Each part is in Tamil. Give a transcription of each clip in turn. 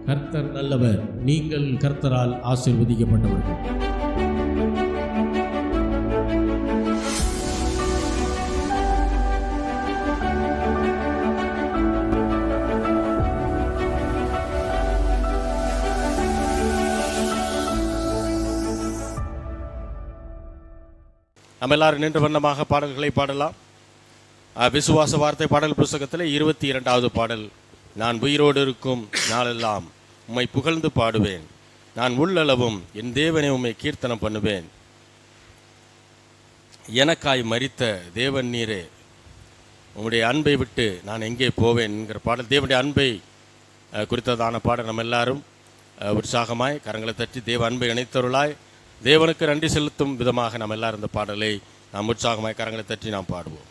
கர்த்தர் நல்லவர், நீங்கள் கர்த்தரால் ஆசீர்வதிக்கப்பட்டவர்கள். நம்ம எல்லாரும் நின்று வண்ணமாக பாடல்களை பாடலாம். விசுவாச வார்த்தை பாடல் புஸ்தகத்தில் 22வது பாடல். நான் உயிரோடு இருக்கும் நாளெல்லாம் உம்மை புகழ்ந்து பாடுவேன், நான் உள்ளளவும் என் தேவனை உம்மை கீர்த்தனம் பண்ணுவேன். எனக்காய் மரித்த தேவன் நீரே, உம்முடைய அன்பை விட்டு நான் எங்கே போவேன் என்கிற பாடல். தேவனுடைய அன்பை குறித்ததான பாடல். நம்ம எல்லாரும் உற்சாகமாய் கரங்களை தட்டி தேவ அன்பை இணைத்தருளாய் தேவனுக்கு நன்றி செலுத்தும் விதமாக நாம் எல்லாரும் இந்த பாடலை நாம் உற்சாகமாய் கரங்களை தட்டி நாம் பாடுவோம்.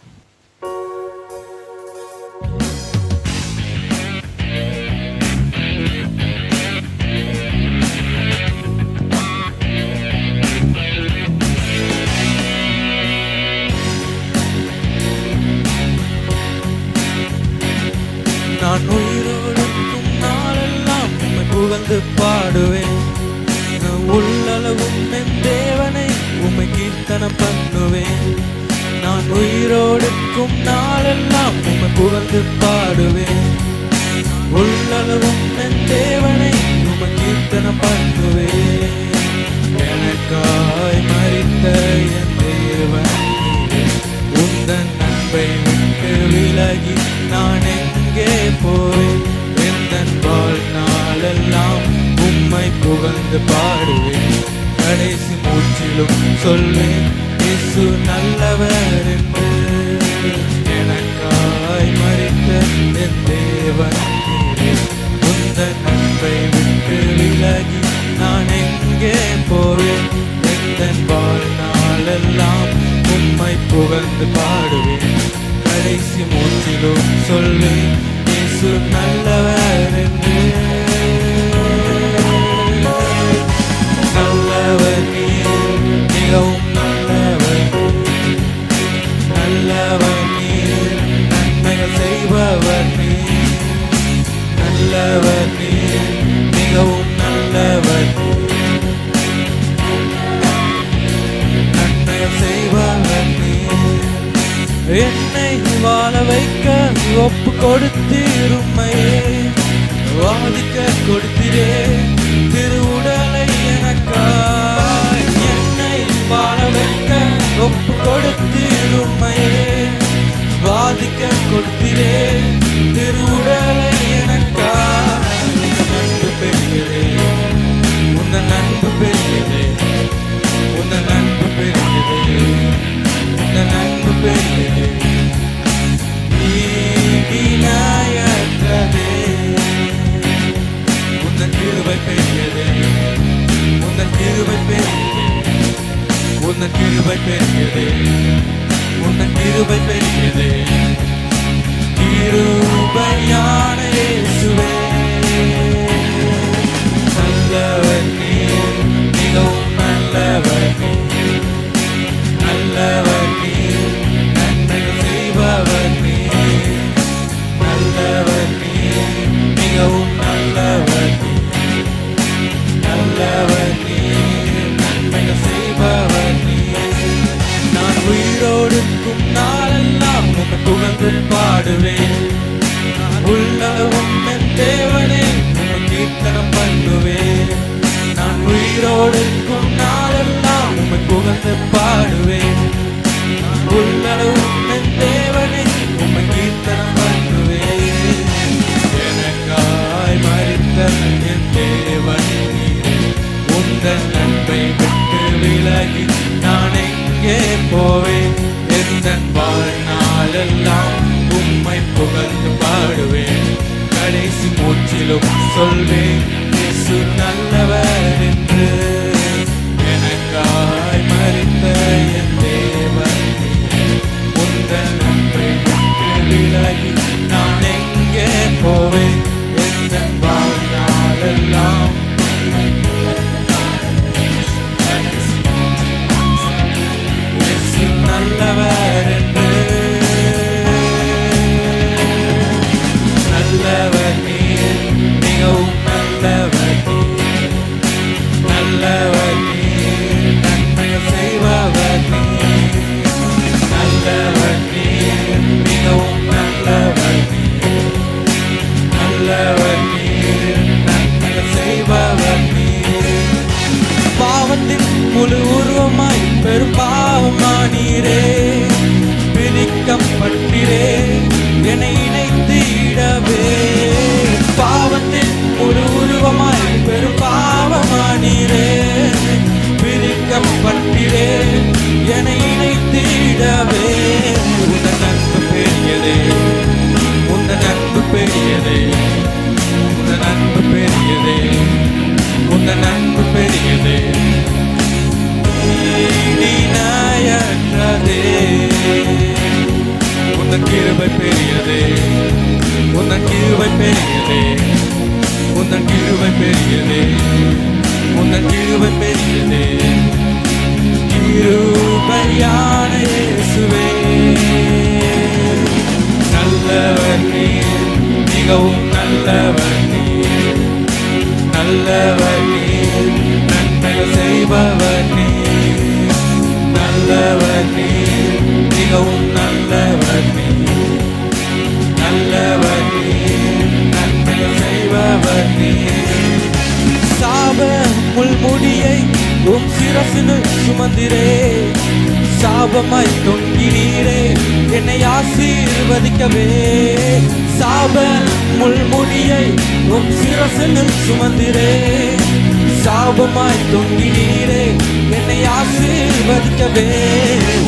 நான் உயிரோடும் நாளெல்லாம் உம்மை புகழ்ந்து பாடுவேன், உள்ளளவும் என் தேவனை உம்மை கீர்த்தனம் பண்ணுவேன். நான் உயிரோடுக்கும் நாளெல்லாம் உம்மை புகழ்ந்து பாடுவேன், உள்ளளவும் என் தேவனை உம்மை கீர்த்தனம் பண்ணுவேன். எனக்காய் மரித்த என் தேவன் உந்தன் அன்பை விட்டு விலகி நான் எங்கே போவேன்? எந்தன் வாழ்நாளெல்லாம் உம்மை புகழ்ந்து பாடுவேன், கடைசி மூச்சிலும் சொல்வேன் இயேசு நல்லவர் என்று. எனக்காய் மரித்த என் தேவன் உந்தன் அன்பை விட்டு விலகி நான் எங்கே போவேன்? எந்தன் வாழ்நாளெல்லாம் உம்மை புகழ்ந்து பாடுவேன், கடைசி மூச்சிலும் சொல்வேன் இயேசு நல்லவர் என்று. நல்லவர் நீர், மிகவும் நல்லவர், நல்லவர் நீர், நன்மைகள் செய்பவர் நீர். நல்லவர் நீர், மிகவும் நல்லவர், நன்மைகள் செய்பவர் நீர். என்னை வாழ வைக்க ஒப்பு கொடுத்தீர், உம்மையே வாதிக்க கொடுத்தீரே திருவுடலை எனக்காய். என்னை வாழ வைக்க ஒப்பு கொடுத்தீர், உம்மையே வாதிக்க கொடுத்தீரே திருவுடலை எனக்காய். நன்பு பெரியதே, உந்தன் நன்பு பெரியதே, உந்தன் நன்பு பெரியதே, உந்தன் நன்பு பெரியதே, நீடினாயற்றதே. உந்தன் கிருபை பெரியதே, உந்தன் கிருபை பெரியதே, உந்தன் கிருபை பெரியதே, உந்தன் கிருபை பெரியதே. கிருபையான இயேசுவே, நல்லவர் நீர், மிகவும் நல்லவர் நீர், நல்லவர் நீர், நன்மைகள் செய்பவர் நீர். நல்லவர் நீர், மிகவும் நல்லவர் நீர், நல்லவர் நீர், நன்மைகள் செய்பவர் நீர். நான் உயிரோடுக்கும் நாளெல்லாம் உம்மை புகழ்ந்து பாடுவேன், உள்ளளவும் என் தேவனே உம்மை கீர்த்தனம் பண்ணுவேன். நான் உயிரோடுக்கும் நாளெல்லாம் உம்மை புகழ்ந்து பாடுவேன், உள்ளளவும் என் தேவனே உம்மை கீர்த்தனம் பண்ணுவேன். எனக்காய் மரித்த என் தேவன் நீரே, உந்தன் அன்பை விட்டு விலகி நான் எங்கே போவேன்? எந்தன் வாழ்நாளெல்லாம் உம்மை புகழ்ந்து பாடுவேன், கடைசி மூச்சிலும் சொல்வேன் இயேசு நல்லவர் என்று. எனக்காய் மரித்த என் தேவன் நீரே, உந்தன் அன்பை விட்டு விலகி நான் எங்கே போவேன்? எந்தன் வாழ்நாளெல்லாம் இயேசு நல்லவர் என்று. நல்லவர் நீர், மிகவும் நல்லவர். பிரிக்கப்பட்டிரே என்னை இணைத்திடவே. பாவத்தின் ஒரு உருவமாய் பெரும் பாவமானீரே, பிரிக்கப்பட்டிரே என்னை இணைத்திடவே. உந்தன் அன்பு பெரியதே, உந்தன் அன்பு பெரியதே, உந்தன் அன்பு பெரியதே, உந்தன் அன்பு பெரியதே. ஈடிணையற்றதே, உந்தன் கிருபை பெரியதே, உந்தன் கிருபை பெரியதே, உந்தன் கிருபை பெரியதே, உந்தன் கிருபை பெரியதே. கிருபையான இயேசுவே, நல்லவர் நீர், மிகவும் நல்லவர் நீர், நல்லவர் நீர், நன்மைகள் செய்பவர் நீர், நல்லவர் நீர், மிகவும் நல்லவர் நீர், நல்லவர் நீர், நன்மைகள் செய்பவர் நீர். சாப முள்முடியை உம் சிரசினில் சுமந்திரே, சாபமாய் தொங்கினீரே என்னை ஆசீர்வதிக்கவே. சாப முள்முடியை உம் சிரசினில் சுமந்திரே, சாபமாய் தொங்கினீரே என்னை ஆசீர்வதிக்கவே.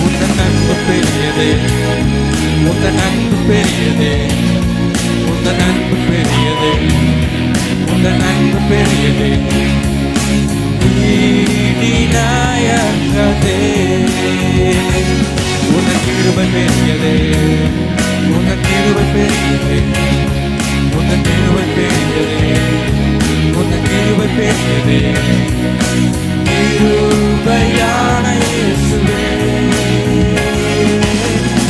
உந்தன் அன்பு பெரியதே, உந்தன் அன்பு பெரியதே, உந்தன் அன்பு பெரியதே, உந்தன் அன்பு பெரியதே. ஈடிணையற்றதே, உந்தன் கிருபை பெரியதே, உந்தன் கிருபை பெரியதே, உந்தன் கிருபை பெரியதே, உந்தன் கிருபை பெரியதே. கிருபையான இயேசுவே,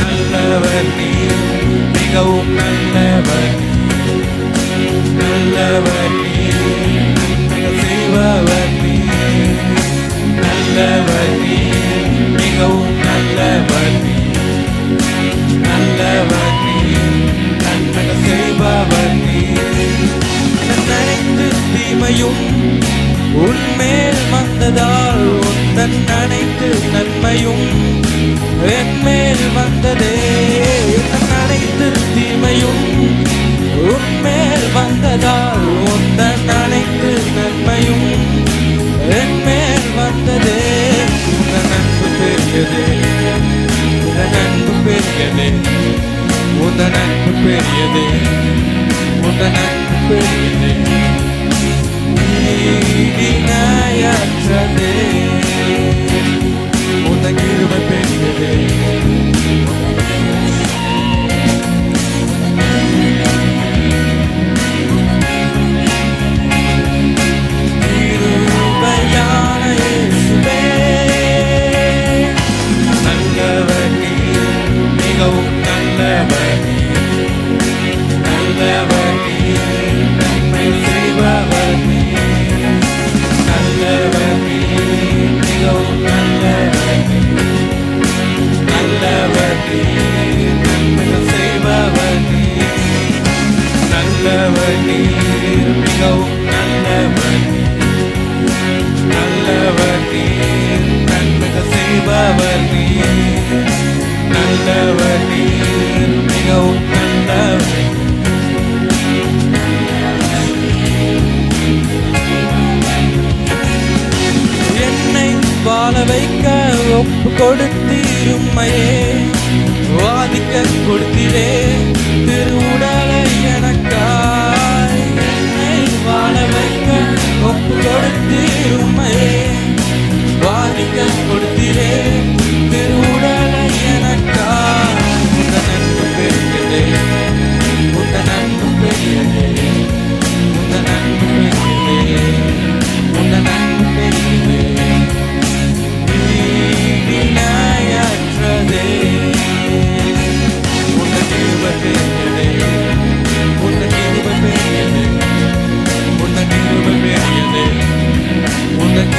நல்லவர் நீர், மிகவும் நல்லவர் நீர், நல்லவர் நீர், நன்மைகள் செய்பவர் நீர், நல்லவர் நீர், மிகவும் நல்லவர் நீர், நல்லவர் நீர், நன்மைகள் செய்பவர் நீர். நினைத்து தீமையும் உன்மேல் வந்ததால், உந்தன் அனைத்து நன்மையும் என்மேல் வந்ததே. அனைத்து தீமையும் உன்மேல் வந்ததால், உந்தன் அனைத்து நன்மையும் என்மேல் வந்ததே. உந்தன் அன்பு பெரியதே, உந்தன் அன்பு பெரியதே, உந்தன் அன்பு பெரியதே, உந்தன் அன்பு பெரியதே. ஈடிணையற்றதே, உந்தன் கிருபை பெரியதே, கிருபையான இயேசுவே, நல்லவர் நீர், மிகவும் நல்லவர் நீர், நல்லவர் நீர், நன்மை செய்பவர் நீர், நல்லவர் நீர், மிகவும் நல்லவர் நீர், நல்லவர் நீர், நன்மைகள் செய்பவர் நீர், நல்லவர் நீர், மிகவும் நல்லவர் நீர், நல்லவர் நீர், நன்மைகள் செய்பவர் நீர், நல்லவர் நீர், மிகவும் நல்லவர். என்னை வாழ வைக்க ஒப்பு கொடுத்தீருமையே, வாதிக்க கொடுத்திரே திருவுடலை எனக்காய். என்னை வாழ வைக்க ஒப்பு கொடுத்தீருமையே, வாதிக்க கொடுத்திரே திருவுடலை எனக்காய். உந்தன் அன்பு பெரியதே, உந்தன் அன்பு பெரியதே, உந்தன் அன்பு பெரியதே, உந்தன் அன்பு பெரியதே. ஈடிணையற்றதே, உந்தன் கிருபை பெரியதே, உந்தன் கிருபை பெரியதே, உந்தன் கிருபை பெரியதே, உந்தன்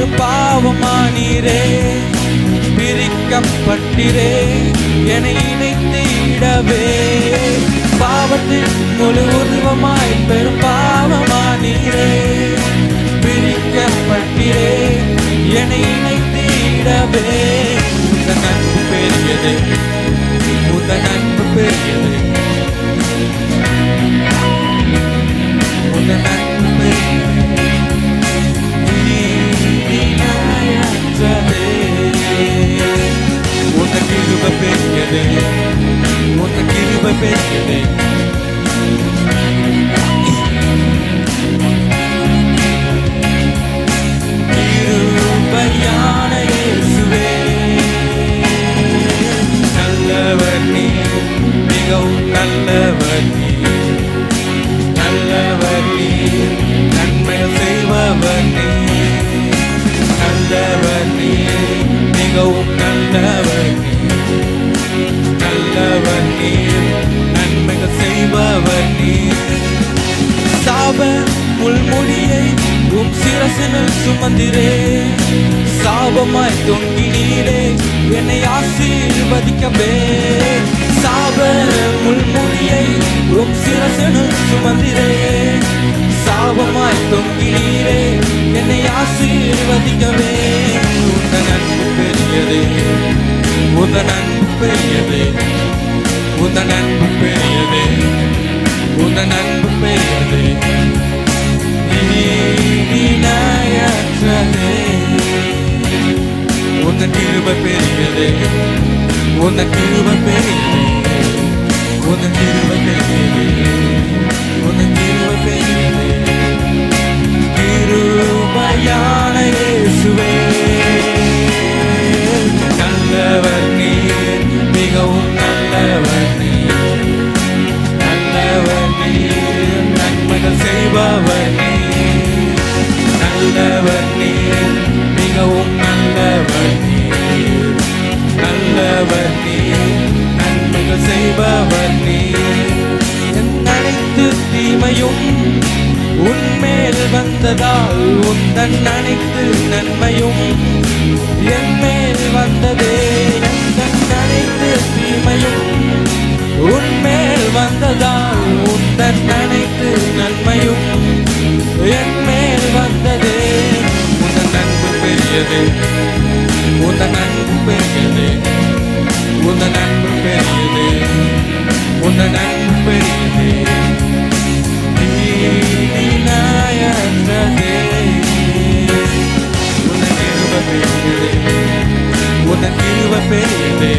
பெரும் பாவமானீரே, பிரிக்கப்பட்டிரே என்னை இணைத்திடவே. பாவத்தின் முழு உருவமாய் பெரும் பாவமானீரே, பிரிக்கப்பட்டிரே என்னை இணைத்திடவே. உந்தன் அன்பு பெரியது, உந்தன் அன்பு பெரியது, உந்தன் அன்பு பெரியது. உந்தன் கிருபை பெரியது, உந்தன் கிருபை பெரியது. கிருபையான இயேசுவே, நல்லவர் நீர், மிகவும் நல்லவர் நீர், நல்லவர் நீர், நன்மைகள் செய்பவர் நீர், நல்லவர் நீர், மிகவும் நல்லவர் நீர், நல்லவர் நீர், நன்மைகள் செய்பவர் நீர். சாப முள்முடியை உம் சிரசினில் சுமந்திரே, சாபமாய் தொங்கினீரே என்னை ஆசீர்வதிக்கவே. சாப முள்முடியை உம் சிரசினில் சுமந்திரே, சாபமாய் தொங்கினீரே என்னை ஆசீர்வதிக்கவே. உந்தன் அன்பு பெரியது, உந்தன் அன்பு பெரியது, உந்தன் அன்பு பெரியது, உந்தன் அன்பு பெரியது. இணையற்றதே, உந்தன் கிருபை பெரியது, உந்தன் கிருபை பெரியது, உந்தன் கிருபை பெரியது, உந்தன் கிருபை பெரியது. கிருபையான இயேசுவே, நல்லவர் நீர், மிகவும் நல்லவர் நீர், நல்லவர் நீர், நன்மைகள் செய்பவர் நீர், நல்லவர் நீர், மிகவும் நல்லவர் நீர், நல்லவர் நீர், நன்மைகள் செய்பவர் நீர். என் அனைத்து தீமையும் உன்மேல் வந்ததால், உந்தன் அனைத்து நன்மையும் என் மேல் வந்ததே. என் அனைத்து தீமையும் உன்மேல் வந்ததால், உந்தன் அனைத்து நன்மையும் என் மேல் வந்ததே. உந்தன் அன்பு பெரியது, உந்தன் அன்பு பெரியது, உந்தன் அன்பு பெரியது, உந்தன் அன்பு பெரியது. இணையற்றதே, உந்தன் கிருபை பெரியது, உந்தன் கிருபை பெரியது,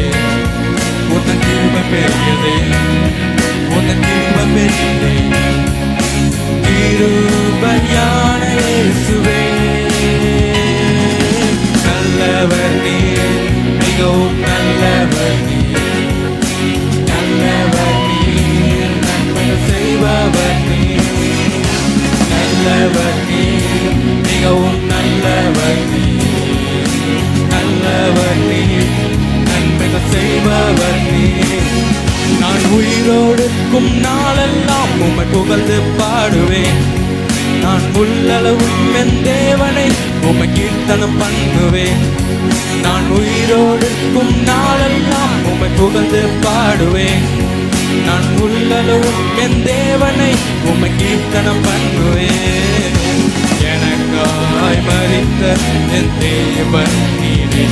உந்தன் கிருபை பெரியது, உந்தன் கிருபை பெரியது. கிருபையான இயேசுவே, நல்லவர் நீர், மிகவும் நல்லவர் நீர், நல்லவர் நீர், நன்மைகள் செய்பவர் நீர், நல்லவர் நீர், மிகவும் நல்லவர் நீர், நல்லவர் நீர், நன்மைகள் செய்பவர் நீர். நான் உயிரோடுக்கும் நாளெல்லாம் உம்மை புகழ்ந்து பாடுவேன், நான் உள்ளளவும் என் தேவனை உம்மை கீர்த்தனம் பண்ணுவேன். நான் உயிரோடுக்கும் நாளெல்லாம் உம்மை புகழ்ந்து பாடுவேன், நான் உள்ளளவும் என் தேவனை உம்மை கீர்த்தனம் பண்ணுவேன். எனக்காய் மரித்த என் தேவன் நீரே,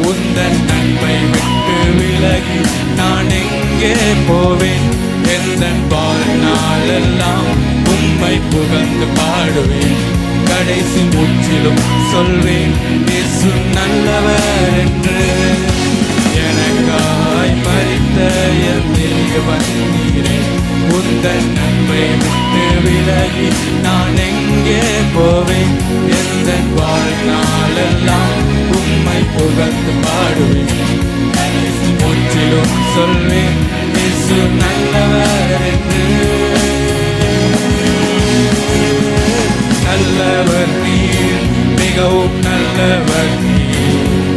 உந்தன் நன்மை விட்டு விலகி நான் எங்கே போவேன். எந்தன் வாழ்நாளெல்லாம் உம்மை புகழ்ந்து பாடுவேன், கடைசி மூச்சிலும் சொல்வேன் இயேசு நல்லவர் என்று. எனக்காய் மரித்த என் தேவன் நீரே, உந்தன் நன்மை விட்டு விலகி நான் எங்கே போவேன். எந்தன் வாழ்நாளெல்லாம் உம்மை புகழ்ந்து பாடுவேன், கடைசி மூச்சிலும் சொல்வேன் இயேசு நல்லவர் என்று. நல்லவர் நீர், மிகவும் நல்லவர் நீர்,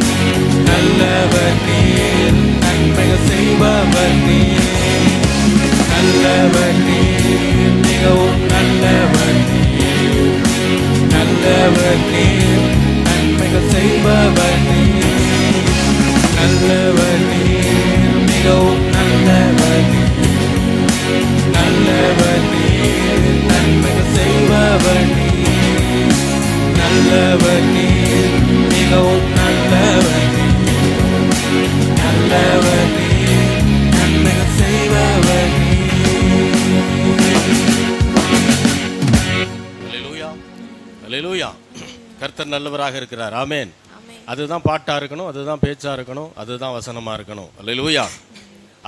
நல்லவர் நீர், நன்மைகள் செய்பவர் நீர், நல்லவர் நீர், மிகவும் நல்லவர் நீர், நல்லவர் நீர், நன்மைகள் நல்லவர் நீர், நல்லவர் நீர், நன்மைகள் செய்பவர் நீர், நல்லவர் நீர், மிகவும் நல்லவர் நீர், நல்லவர் நீர், நன்மைகள் செய்பவர் நீர். அல்லேலூயா, அல்லேலூயா. கர்த்தர் நல்லவராக இருக்கிறார். ஆமென். அதுதான் பாட்டா இருக்கணும், அதுதான் பேச்சா இருக்கணும், அதுதான் வசனமா இருக்கணும். அல்லேலூயா.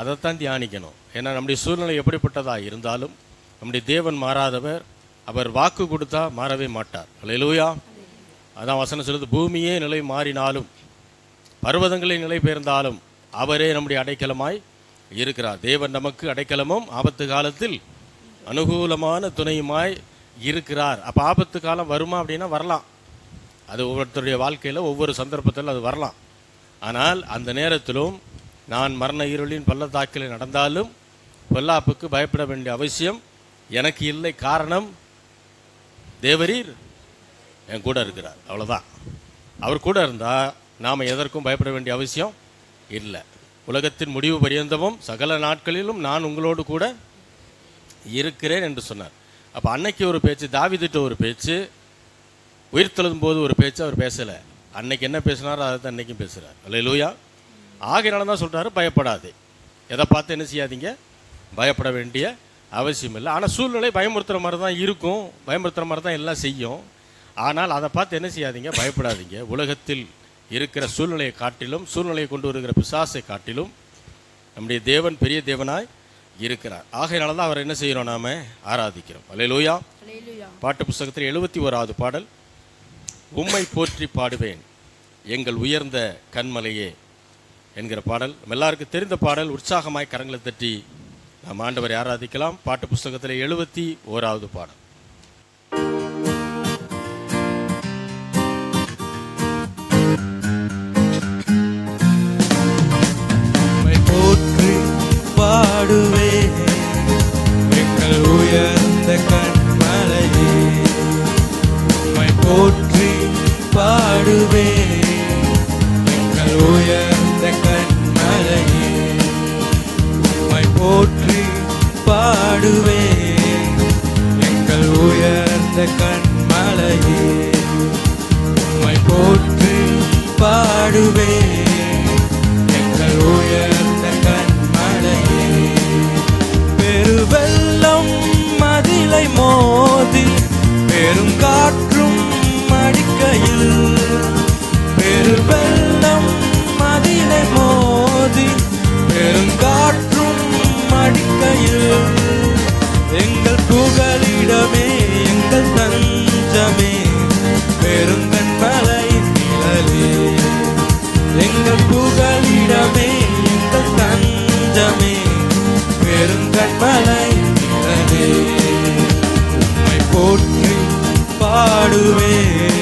அதைத்தான் தியானிக்கணும். ஏன்னா நம்முடைய சூழ்நிலை எப்படிப்பட்டதா இருந்தாலும் நம்முடைய தேவன் மாறாதவர். அவர் வாக்கு கொடுத்தா மாறவே மாட்டார். அல்லேலூயா. அதான் வசனம் சொல்லுது, பூமியே நிலை மாறினாலும் பர்வதங்களை நிலை பெயர்ந்தாலும் அவரே நம்முடைய அடைக்கலமாய் இருக்கிறார். தேவன் நமக்கு அடைக்கலமும் ஆபத்து காலத்தில் அனுகூலமான துணையுமாய் இருக்கிறார். அப்போ ஆபத்து காலம் வருமா அப்படின்னா வரலாம். அது ஒவ்வொருத்தருடைய வாழ்க்கையில் ஒவ்வொரு சந்தர்ப்பத்தில் அது வரலாம். ஆனால் அந்த நேரத்திலும் நான் மரண இருளின் பள்ளத்தாக்கில் நடந்தாலும் பொல்லாப்புக்கு பயப்பட வேண்டிய அவசியம் எனக்கு இல்லை. காரணம், தேவரீர் என் கூட இருக்கிறார். அவ்வளோதான். அவர் கூட இருந்தால் நாம் எதற்கும் பயப்பட வேண்டிய அவசியம் இல்லை. உலகத்தின் முடிவு பரியந்தமும் சகல நாட்களிலும் நான் உங்களோடு கூட இருக்கிறேன் என்று சொன்னார். அப்போ அன்னைக்கு ஒரு பேச்சு, தாவீதுட்ட ஒரு பேச்சு, உயிர்த்தெழும் போது ஒரு பேச்சு அவர் பேசலை. அன்னைக்கு என்ன பேசினாரோ அதை தான் அன்னைக்கும் பேசுகிறார். அல்லேலூயா. ஆகையினால தான் சொல்கிறாரு, பயப்படாதே. எதை பார்த்து என்ன செய்யாதீங்க, பயப்பட வேண்டிய அவசியம் இல்லை. ஆனால் சூழ்நிலை பயமுறுத்துகிற மாதிரி தான் இருக்கும், பயமுறுத்துகிற மாதிரி தான் எல்லாம் செய்யும். ஆனால் அதை பார்த்து என்ன செய்யாதீங்க, பயப்படாதீங்க. உலகத்தில் இருக்கிற சூழ்நிலையை காட்டிலும், சூழ்நிலையை கொண்டு வருகிற பிசாசை காட்டிலும் நம்முடைய தேவன் பெரிய தேவனாய் இருக்கிறார். ஆகையினால தான் அவர் என்ன செய்கிறோம், நாம ஆராதிக்கிறோம். அல்லேலூயா. பாட்டு புஸ்தகத்தில் 71வது பாடல், உம்மை போற்றி பாடுவேன் எங்கள் உயர்ந்த கண்மலையே என்கிற பாடல். நம்ம எல்லாருக்கும் தெரிந்த பாடல். உற்சாகமாய் கரங்களை தட்டி நாம் ஆண்டவரை ஆராதிக்கலாம். பாட்டு புஸ்தகத்தில் 71வது பாடல். போற்றி பாடுவேன் எங்கள் உயர்ந்த கண்மலையே, உம்மை போற்றி பாடுவேன் எங்கள் உயர்ந்த கண்மலையே, உம்மை போற்றி பாடுவேன் எங்கள் உயர்ந்த கண்மலையே, உம்மை போற்றி பாடுவேன் எங்கள் உயர்ந்த கண்மலையே. பெருவெள்ளம் மதிலை மோதி பெருங்காற்றும் அடிக்கையில், பெருவெள்ளம் மதிலை மோதி பெருங்காற்றும் அடிக்கையில், எங்கள் புகலிடமே எங்கள் தஞ்சமே பெருங்கண்மலையின் நிழலே, எங்கள் புகலிடமே எங்கள் தஞ்சமே பெருங்கண்மலையின் நிழலே. உம்மை போற்றி பாடுவேன்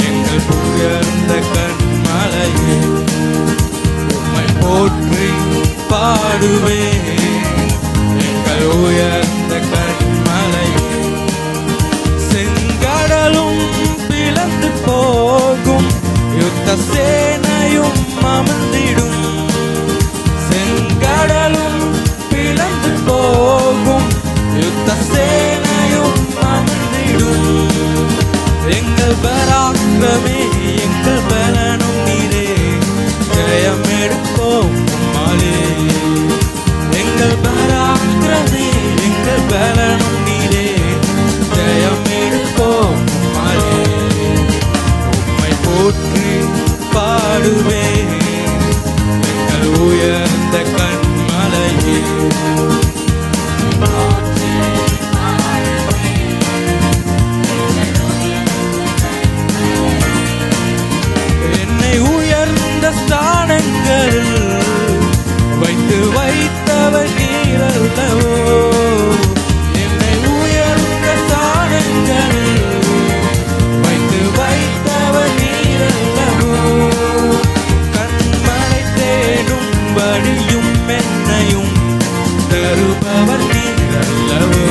எங்கள் உயர்ந்த கண்மலையே, உம்மை போற்றி பாடுவேன் எங்கள் உயர்ந்த கண்மலையே. செங்கடலும் பிளந்து போகும், யுத்த சேனையும் அமர்ந்திடும், செங்கடலும் பிளந்து போகும், யுத்த சேனையும் அமர்ந்திடும், எங்கள் பராக்கிரமே எங்கள் பலனும் நீரே, ஜெயம் எடுப்போம் உம்மாலே, எங்கள் பராக்கிரமே எங்கள் பலனும் நீரே, ஜெயம் எடுப்போம் உம்மாலே. உம்மை போற்றி பாடுவேன் எங்கள் உயர்ந்த கண்மலையே, என்னை உயர்ந்த ஸ்தானங்களில் வைத்து வைத்தவர் நீரல்லவோ, என்னை உயர்ந்த ஸ்தானங்களில் வைத்து வைத்தவர் நீரல்லவோ, கண்மலை தேடும் வழியும் என்னையும் தருபவர் நீரல்லவோ,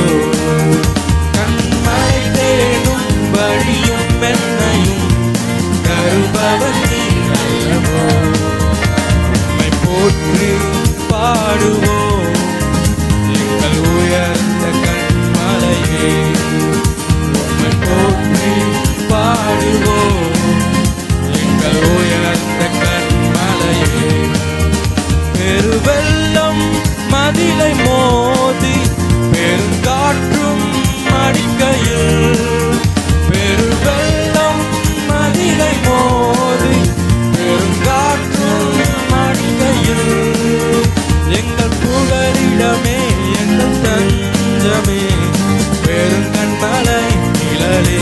கண்மலை தேடும் வழியும் என்னையும் தருபவர் நீரல்லவோ. உம்மை போற்றி பாடுவோம் உம்மை போற்றி பாடுவோம் எங்கள் உயர்ந்த கன்மலையே. பெருவெள்ளம் மதிலை மோதி பெருங்காற்றும் அடிக்கையில், பெருவெள்ளம் மதிலை மோதி பெருங்காற்றும் அடிக்கையில், எங்கள் புகலிடமே எங்கள் தஞ்சமே பெருங்கன்மலை நிழலே.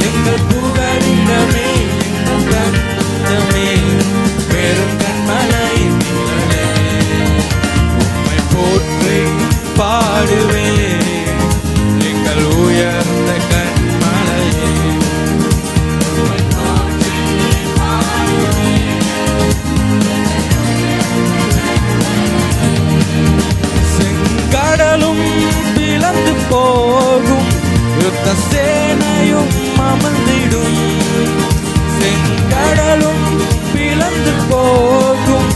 எங்கள் புகலிடமே எங்கள் தஞ்சமே பெருங்கன்மலை நிழலே. உம்மை போற்றி பாடுவேன் எங்கள் உயர்ந்த கன்மலையே. உம்மை போற்றி பாடுவேன். செங்கடலும் பிளந்து போகும் யுத்த சேனையும் அமர்ந்திடும், செங்கடலும் பிளந்து போகும்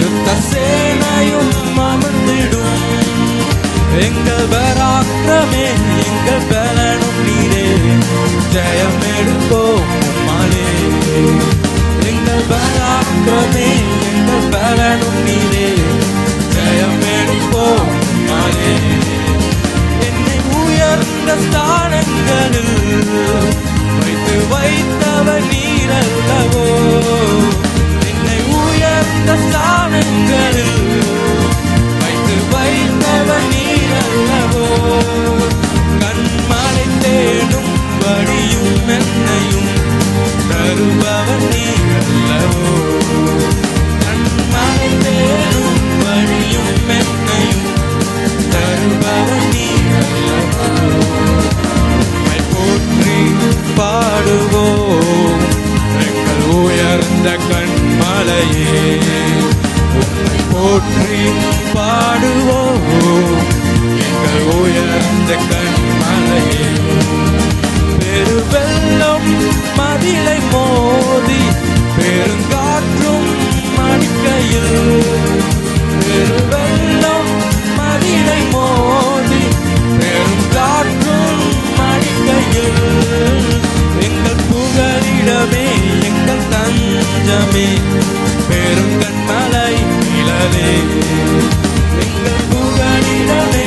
யுத்த சேனையும் அமர்ந்திடும், எங்கள் பராக்கிரமே எங்கள் பலனும் நீரே, ஜெயம் எடுப்போம் உம்மாலே. எங்கள் பராக்கிரமே எங்கள் பலனும் நீரே, ஜெயம் எடுப்போம் உம்மாலே. என்னை உயர்ந்த ஸ்தானங்களில் வைத்தவர் நீரல்லவோ, என்னை உயர்ந்த ஸ்தானங்களில் வைத்தவர் நீரல்லவோ. கண்மலை தேடும் வழியும் என்னையும் தருபவர் நீரல்லவோ, கண்மலை தேடும் வழியும் என்னையும் தருபவர் நீரல்லவோ. உம்மை போற்றி பாடுவோம் எங்கள் உயர்ந்த கன்மலையே. உம்மை போற்றி பாடுவோம் எங்கள் உயர்ந்த கன்மலையே. பெருவெள்ளம் மதிலை மோதி பெருங்காற்றும் அடிக்கையில், பெருவெள்ளம் மதிலை மோதி பெருங்காற்றும் அடிக்கையில், எங்கள் புகலிடமே எங்கள் தஞ்சமே பெருங்கன்மலை நிழலே. எங்கள் புகலிடமே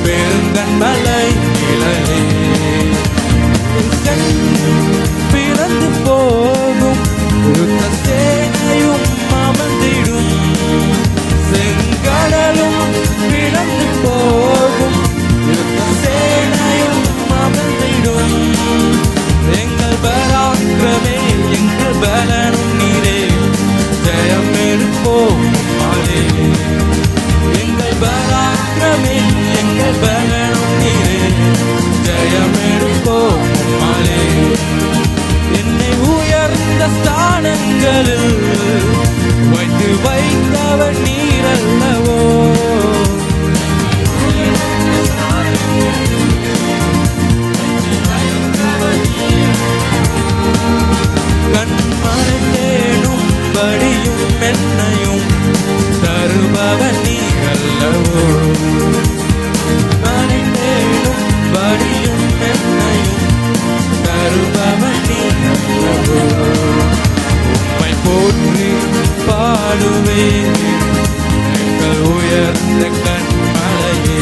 பெருங்கன்மலை நிழலே. பிளந்து போகும் யுத்த சேனையும் அமர்ந்திடும், செங்கடலும் பிளந்து போகும் யுத்த சேனையும் அமர்ந்திடும், எங்கள் பராக்கிரமே எங்கள் பலனும் நீரே, ஜெயம் எடுப்போம் உம்மாலே. எங்கள் பராக்கிரமே எங்கள் பலனும் நீரே, ஜெயம் எடுப்போம் உம்மாலே. என்னை உயர்ந்த ஸ்தானங்களில் வைத்தவர் நீரல்லவோ, கண்மலை தேடும் படியும் என்னையும் தருபவர் நீரல்லவோ, மலை தேடும் படியும் என்னையும் தருபவர் நீரல்லவோ. உம்மை போற்றி பாடுவேன் எங்கள் உயர்ந்த கன்மலையே.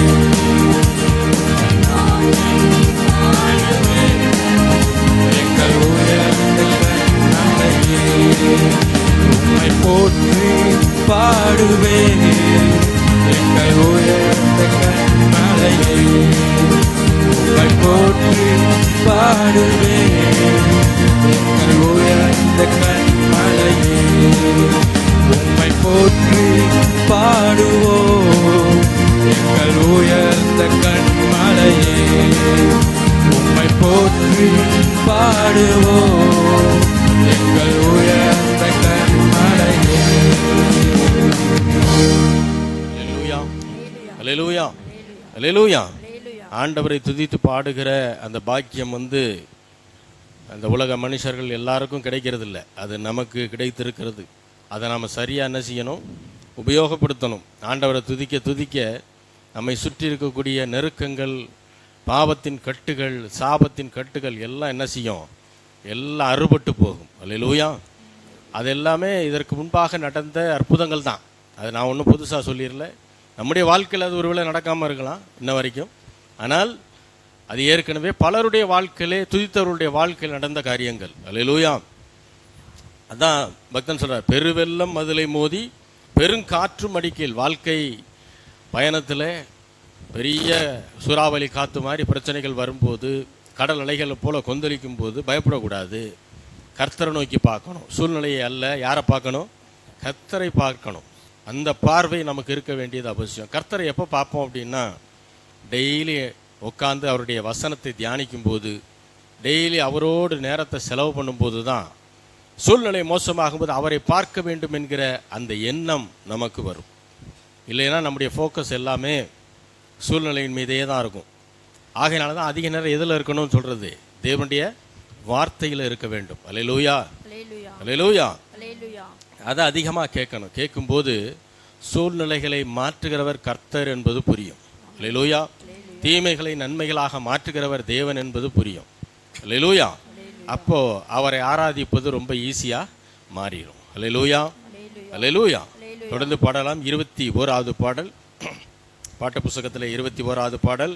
எங்கள் உயர்ந்த கன்மலையே. உம்மை போற்றி பாடுவேன் எங்கள் உயர்ந்த கன்மலையே. உம்மை போற்றி பாடுவேன் எங்கள் உயர்ந்த கன்மலையே. உம்மை போற்றி பாடுவோம் எங்கள் உயர்ந்த கன்மலையே. உம்மை போற்றி பாடுவோம் எங்கள் உயர்ந்த கன்மலையே. அல்லேலூயா, அல்லேலூயா, அல்லேலூயா. ஆண்டவரை துதித்து பாடுகிற அந்த பாக்கியம் அந்த உலக மனுஷர்கள் எல்லாருக்கும் கிடைக்கிறதில்ல. அது நமக்கு கிடைத்திருக்கிறது. அதை நாம் சரியாக என்ன செய்யணும்? உபயோகப்படுத்தணும். ஆண்டவரை துதிக்க துதிக்க நம்மை சுற்றி இருக்கக்கூடிய நெருக்கங்கள், பாவத்தின் கட்டுகள், சாபத்தின் கட்டுகள் எல்லாம் என்ன செய்யும்? எல்லாம் அறுபட்டு போகும். அல்லேலூயா. அது எல்லாமே இதற்கு முன்பாக நடந்த அற்புதங்கள் தான். அது நான் ஒன்றும் புதுசாக சொல்லிடல. நம்முடைய வாழ்க்கையில் அது ஒருவேளை நடக்காமல் இருக்கலாம் இன்ன வரைக்கும். ஆனால் அது ஏற்கனவே பலருடைய வாழ்க்கையிலே, துதித்தவருடைய வாழ்க்கையில் நடந்த காரியங்கள். அல்லேலூயா. அதான் பக்தன் சொல்கிறார், பெருவெள்ளம் மதிலை மோதி பெருங்காற்றும் அடிக்கையில். வாழ்க்கை பயணத்தில் பெரிய சூறாவளி காற்று மாதிரி பிரச்சனைகள் வரும்போது, கடல் அலைகளை போல கொந்தளிக்கும் போது பயப்படக்கூடாது. கர்த்தரை நோக்கி பார்க்கணும். சூழ்நிலையை அல்ல, யாரை பார்க்கணும்? கர்த்தரை பார்க்கணும். அந்த பார்வை நமக்கு இருக்க வேண்டியது அவசியம். கர்த்தரை எப்போ பார்ப்போம் அப்படின்னா, டெய்லி உட்காந்து அவருடைய வசனத்தை தியானிக்கும் போது, டெய்லி அவரோடு நேரத்தை செலவு பண்ணும்போது தான் சூழ்நிலை மோசமாகும்போது அவரை பார்க்க வேண்டும் என்கிற அந்த எண்ணம் நமக்கு வரும். இல்லைன்னா நம்முடைய ஃபோக்கஸ் எல்லாமே சூழ்நிலையின் மீதே தான் இருக்கும். ஆகையினால தான் அதிக நேரம் எதில் இருக்கணும்னு சொல்கிறது? தேவனுடைய வார்த்தையில் இருக்க வேண்டும். அல்லேலூயா, அல்லேலூயா. அதை அதிகமாக கேட்கணும். கேட்கும்போது சூழ்நிலைகளை மாற்றுகிறவர் கர்த்தர் என்பது புரியும். அல்லேலூயா. தீமைகளை நன்மைகளாக மாற்றுகிறவர் தேவன் என்பது புரியும். அல்லேலூயா. அப்போது அவரை ஆராதிப்பது ரொம்ப ஈஸியாக மாறிடும். அல்லேலூயா, அல்லேலூயா. தொடர்ந்து பாடலாம். 21வது பாடல், பாட்ட புஸ்தகத்தில் 21வது பாடல்.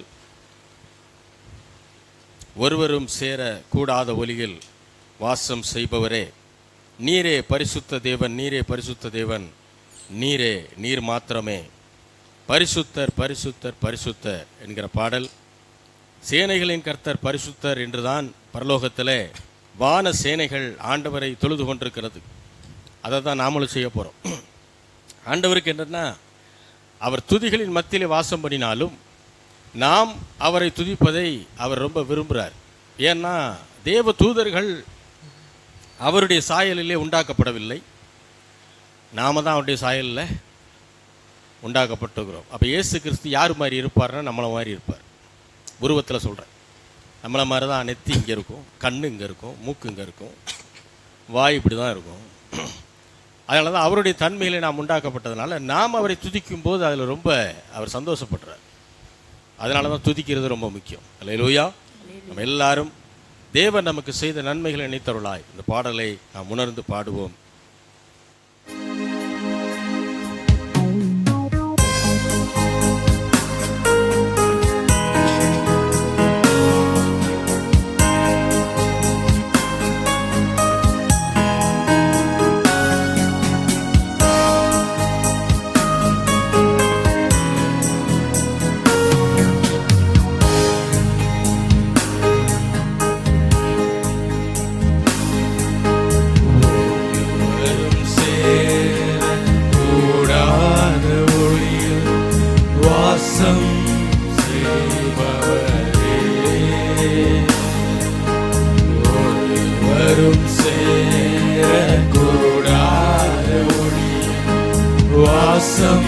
ஒருவரும் சேர கூடாத ஒலியில் வாசம் செய்பவரே, நீரே பரிசுத்த தேவன், நீரே பரிசுத்த தேவன், நீரே நீர் மாத்திரமே, பரிசுத்தர் பரிசுத்தர் பரிசுத்தர் என்கிற பாடல். சேனைகளின் கர்த்தர் பரிசுத்தர் என்றுதான் பரலோகத்தில் வான சேனைகள் ஆண்டவரை தொழுது கொண்டிருக்கிறது. அதை தான் நாமளும் செய்ய போகிறோம். ஆண்டவருக்கு என்னன்னா, அவர் துதிகளின் மத்தியிலே வாசம் பண்ணினாலும் நாம் அவரை துதிப்பதை அவர் ரொம்ப விரும்புகிறார். ஏன்னா தேவ தூதர்கள் அவருடைய சாயலிலே உண்டாக்கப்படவில்லை, நாம தான் அவருடைய சாயலில் உண்டாக்கப்பட்டிருக்கிறோம். அப்போ இயேசு கிறிஸ்து யார் மாதிரி இருப்பார்னா நம்மளை மாதிரி இருப்பார். உருவத்தில் சொல்கிறேன். நம்மளை மாதிரி தான் நெத்தி இங்கே இருக்கும், கண்ணு இங்கே இருக்கும், மூக்கு இங்கே இருக்கும், வாய் இப்படி தான் இருக்கும். அதனால தான் அவருடைய தன்மையிலே நாம் உண்டாக்கப்பட்டதுனால நாம் அவரை துதிக்கும் போது அதில் ரொம்ப அவர் சந்தோஷப்படுறார். அதனால தான் துதிக்கிறது ரொம்ப முக்கியம். அல்லேலூயா. நம்ம எல்லாரும் தேவன் நமக்கு செய்த நன்மைகளை நினைத்தருளாய் இந்த பாடலை நாம் உணர்ந்து பாடுவோம். வாசம்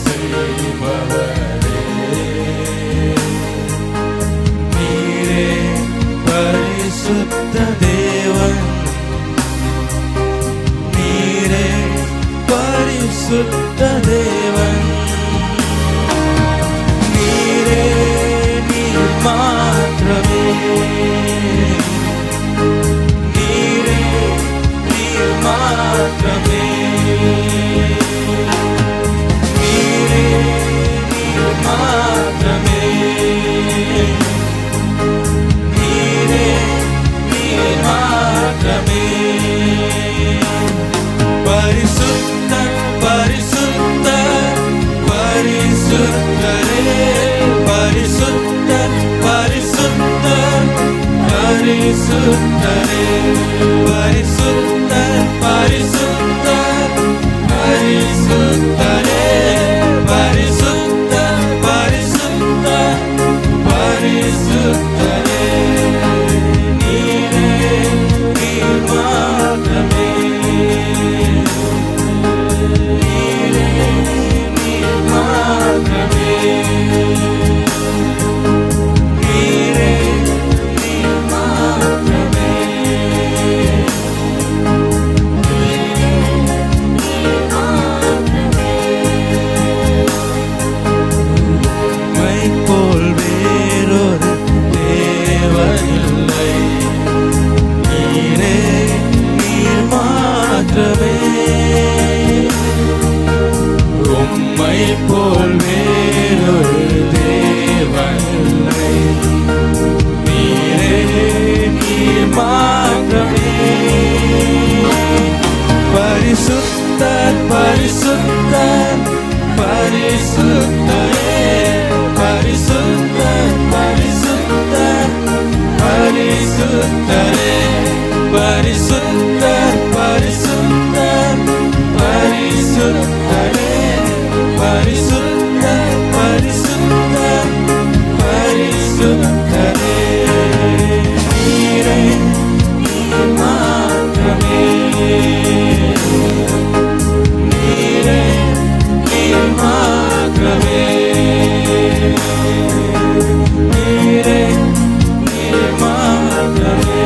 செய்பவரே, நீரே பரிசுத்த தேவன், நீரே பரிசுத்த தேவன், நீரே நீர் மாத்திரமே, நீரே நீர் மாத்திரமே, பரிசுத்தர் பரிசுத்தர் பரிசுத்தரே, பரிசுத்தர் பரிசுத்தர் பரிசுத்தரே, பரிசுத்தர் பரிசுத்தர் பரிசுத்தரே, பரிசுத்தர் பரிசுத்தர் பரிசுத்தரே, நீரே நீர் மாத்திரமே, நீரே நீர் மாத்திரமே, நீரே நீர் மாத்திரமே, நீரே நீர் மாத்திரமே. உம்மை போல் வேறொரு தேவன் இல்லை. நீரே நீர் மாத்திரமே. பரிசுத்தர் பரிசுத்தர் பரிசுத்தரே, பரிசுத்தர் பரிசுத்தர் பரிசுத்தரே, பரிசுத்தர் பரிசுத்தர் பரிசுத்தரே, பரிசுத்தர் பரிசுத்தர் பரிசுத்தரே. நீரே நீர் மாத்திரமே. நீரே நீர் மாத்திரமே. நீரே நீர் மாத்திரமே.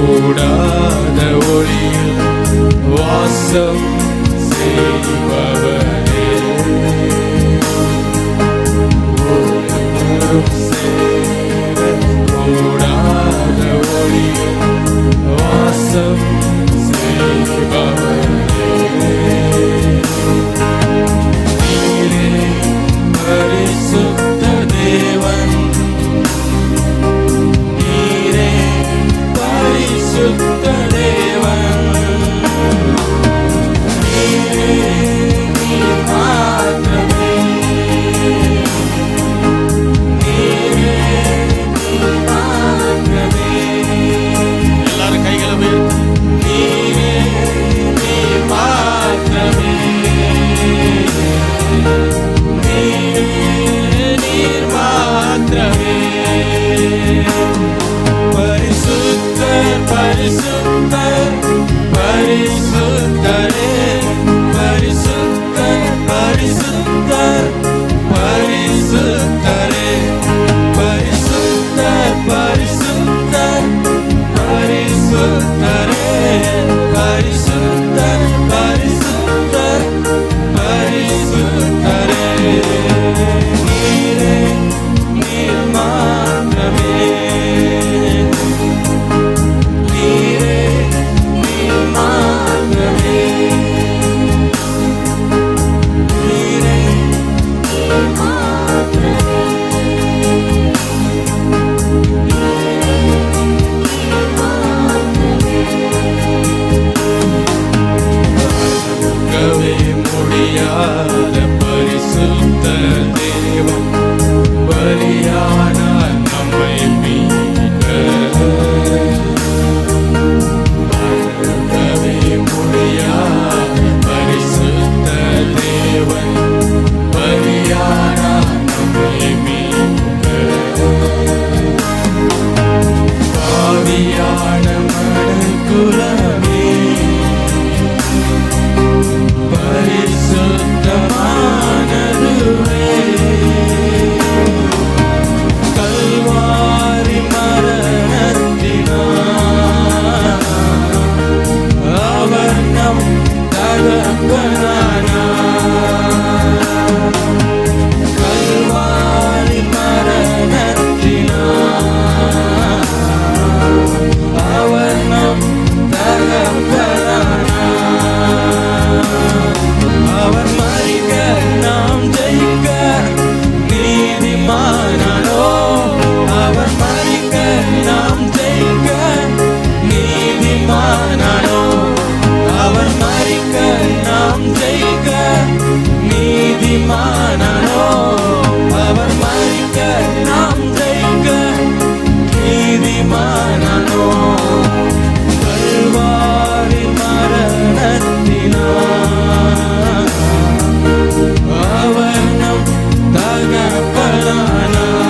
கூடாத ஒளியில் வாசம் செய்பவரே, ஒருவரும் சேரக்கூடாத ஒளியில் வாசம் செய்பவரே. நீரே பரிசுத்த தேவன். நீரே பரிசுத்த தேவன். நீரே நீர் மாத்திரமே. நீரே நீர் மாத்திரமே. எல்லாரும் கைகளை உயர்த்தி. நீரே நீர் மாத்திரமே. நீரே நீர் மாத்திரமே. பரிசுத்தர் பரிசுத்தர் பரிசுத்தரே, பரிசுத்தர் பரிசுத்தர் பரிசுத்தரே, பரிசுத்தர் பரிசுத்தர் பரிசுத்தரே, பரிசுத்தர் பரிசுத்தர் பரிசுத்தரே. நீரே நீர் மாத்திரமே. நீரே நீர் மாத்திரமே. நீரே நீர் மாத்திரமே. கவே முடியாத பரிசுத்த தேவன் பலியானார் நம்மை மீட்க. கவே முடியாத பரிசுத்த தேவன் பலியானார் நம்மை மீட்க. பாவியான மனுக்குலமே, பரிசுத்தமானதுவே, கல்வாரி மரணத்தினார் அவர் நம் தகப்பனானார். கல்வாரி மரணத்தினார் அவர் நம் தகப்பனானார். அவர் மரிக்க நாம் ஜெயிக்க நீதிமானானோ. அவர் மரிக்க நாம் ஜெயிக்க நீதிமானானோ. அவர் மரிக்க நாம் ஜெயிக்க நீதிமானானோ. அவர் மரிக்க நாம் ஜெயிக்க நீதிமானானோ. கல்வாரி மரணத்தினார் அவர் நம் தகப்பனானார்.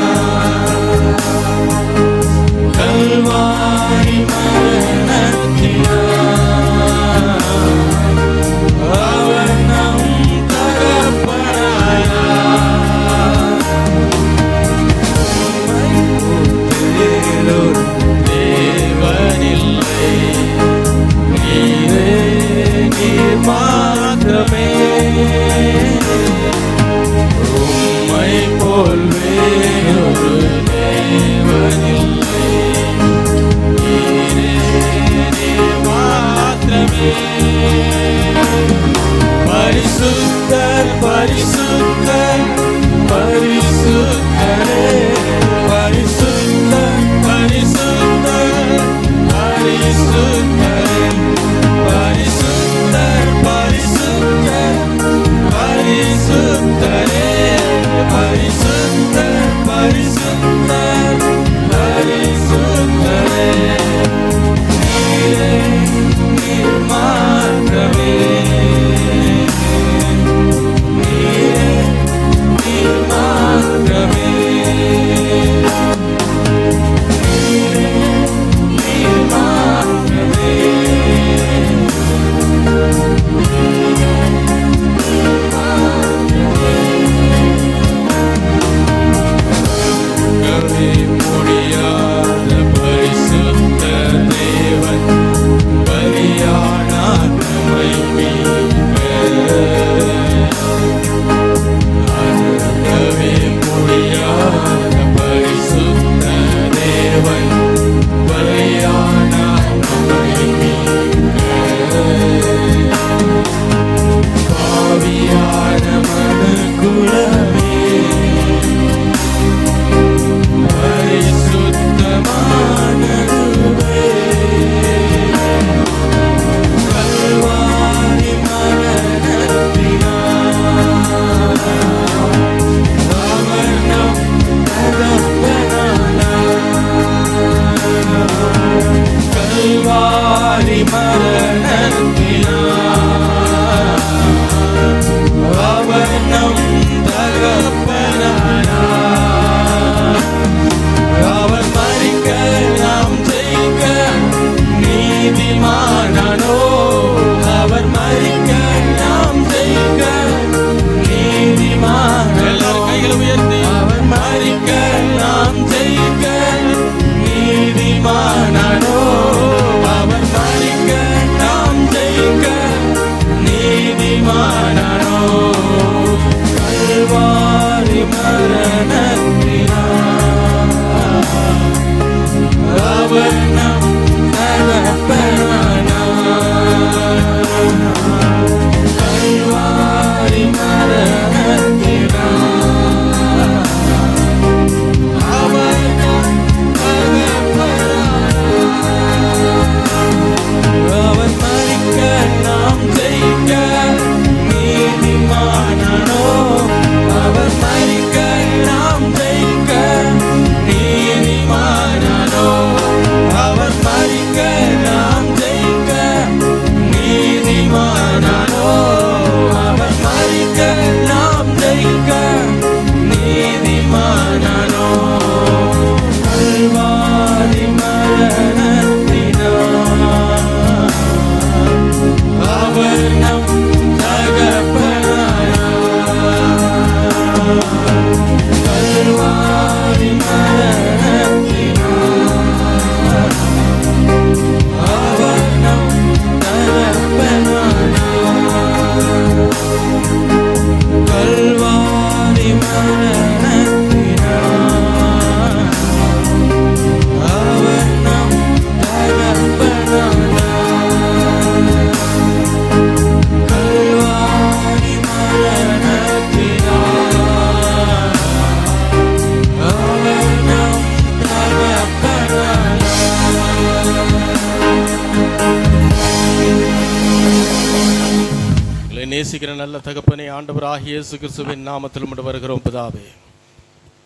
நேசிக்கிற நல்ல தகப்பனே, ஆண்டவராகிய இயேசு கிறிஸ்துவின் நாமத்தில் உம்மிடம் வருகிறோம் பிதாவே.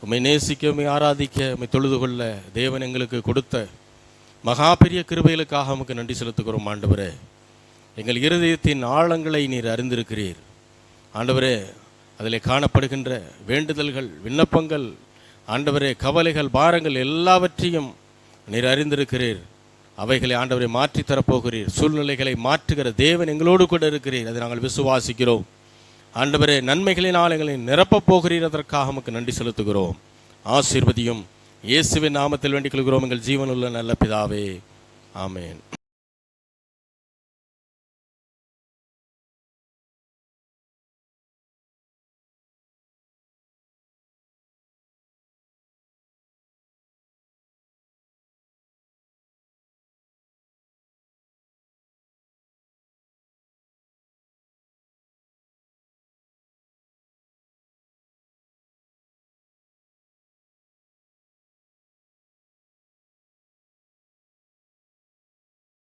உம்மை நேசிக்க, உம்மை ஆராதிக்க, உம்மை தொழுது கொள்ள தேவன் எங்களுக்கு கொடுத்த மகா பெரிய கிருபைகளுக்காக உமக்கு நன்றி செலுத்துகிறோம் ஆண்டவரே. எங்கள் இருதயத்தின் ஆழங்களை நீர் அறிந்திருக்கிறீர் ஆண்டவரே. அதில் காணப்படுகின்ற வேண்டுதல்கள், விண்ணப்பங்கள் ஆண்டவரே, கவலைகள், பாரங்கள் எல்லாவற்றையும் நீர் அறிந்திருக்கிறீர். அவைகளை ஆண்டவரை மாற்றித்தரப்போகிறீர். சூழ்நிலைகளை மாற்றுகிற தேவன் எங்களோடு கூட இருக்கிறீர். அதை நாங்கள் விசுவாசிக்கிறோம் ஆண்டவரே. நன்மைகளினால் எங்களை நிரப்பப் போகிறீர். அதற்காக நமக்கு நன்றி செலுத்துகிறோம். ஆசீர்வதியும். இயேசுவின் நாமத்தில் வேண்டிக் கொள்கிறோம் எங்கள் ஜீவனுள்ள நல்ல பிதாவே. ஆமேன்.